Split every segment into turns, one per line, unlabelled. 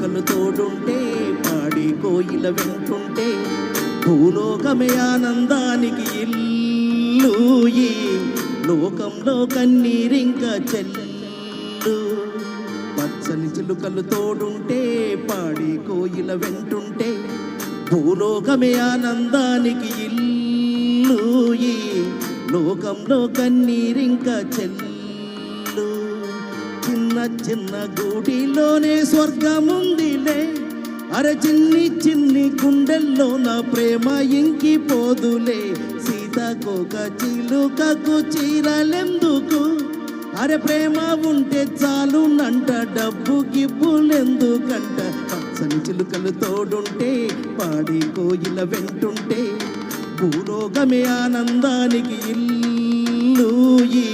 చిలుకలు తోడుంటే పాడి కోయిల వెంటుంటే భూలోకమే ఆనందానికి ఇల్లు ఈ లోకంలో కన్నీరింక చెల్లు పచ్చని చిలుకలు తోడుంటే పాడి కోయిల వెంటుంటే భూలోకమే ఆనందానికి ఇల్లు ఈ లోకంలో కన్నీరింక చెల్లు చిన్న చిన్న గుడిలోనే స్వర్గముందిలే అరే చిన్ని చిన్ని గుండెల్లో నా ప్రేమ ఇంకిపోదులే సీతకోక చిలుకకు చీరలెందుకు అరే ప్రేమ ఉంటే చాలునంట డబ్బు గిబ్బులెందుకంట పచ్చని చిలుకలు తోడుంటే పాడి కోయిల వెంటుంటే భూలోకమే ఆనందానికి ఇల్లు ఈ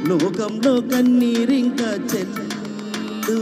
లోకంలో కన్నీరింక చెల్లు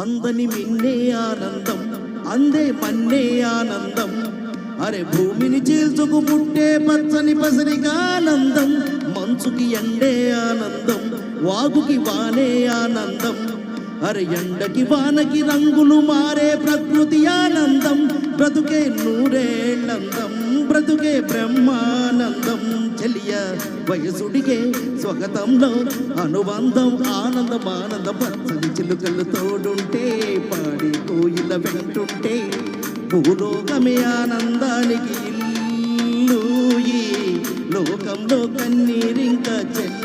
అందని మిన్నే ఆనందం అందే మన్నే ఆనందం అరే భూమిని చీల్చుకు పుట్టే పచ్చని పసరిగా ఆనందం మంచుకి ఎండే ఆనందం వాగుకి వానే ఆనందం అరే ఎండకి వానకి రంగులు మారే ప్రకృతి ఆనందం బ్రతుకే నూరేళ్ళందం బ్రతుకే బ్రహ్మానందం చెలియ వయసుడిగే స్వగతంలో అనుబంధం ఆనందం ఆనందం పచ్చని చిలుకలు తోడుంటే పాడి కోయిల వెంటుంటే భూలోకమే ఆనందానికి ఇల్లు ఈ లోకంలో కన్నీరింక చెల్లు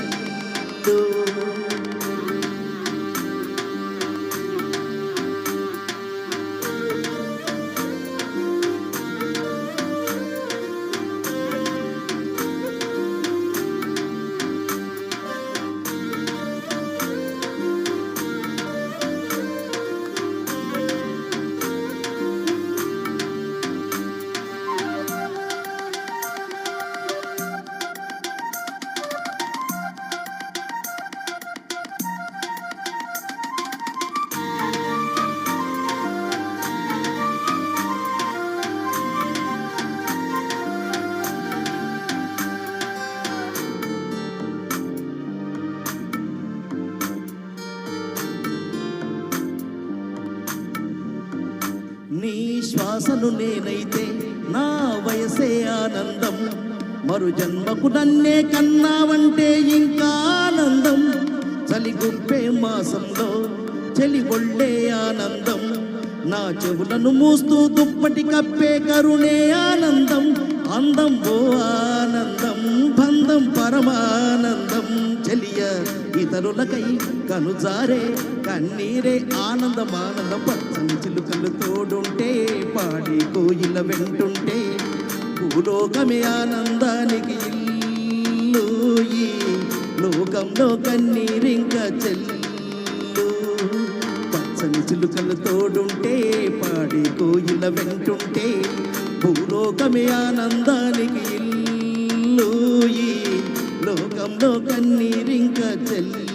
నీ శ్వాసను నేనైతే నా వయసే ఆనందం మరు జన్మకు నన్నే కన్నావంటే ఇంకా ఆనందం చలిగుప్పే మాసంలో చలి ఒళ్ళే ఆనందం నా చెవులను మూస్తూ దుప్పటి కప్పే కరుణే ఆనందం అందం ఓ ఆనందం బంధం పరమానందం చెలియ ఇతరులకై కనుజారే కన్నీరే ఆనందం ఆనందం పచ్చని చిలుకలు తోడుంటే పాడి కోయిల వెంటుంటే భూలోకమే ఆనందానికి ఇల్లు ఈ లోకంలో కన్నీరింక చెల్లు పచ్చని చిలుకలు తోడుంటే పాడి కోయిల వెంటుంటే భూలోకమే ఆనందానికి ఇల్లు ఈ లోకంలో కన్నీరింక చెల్లు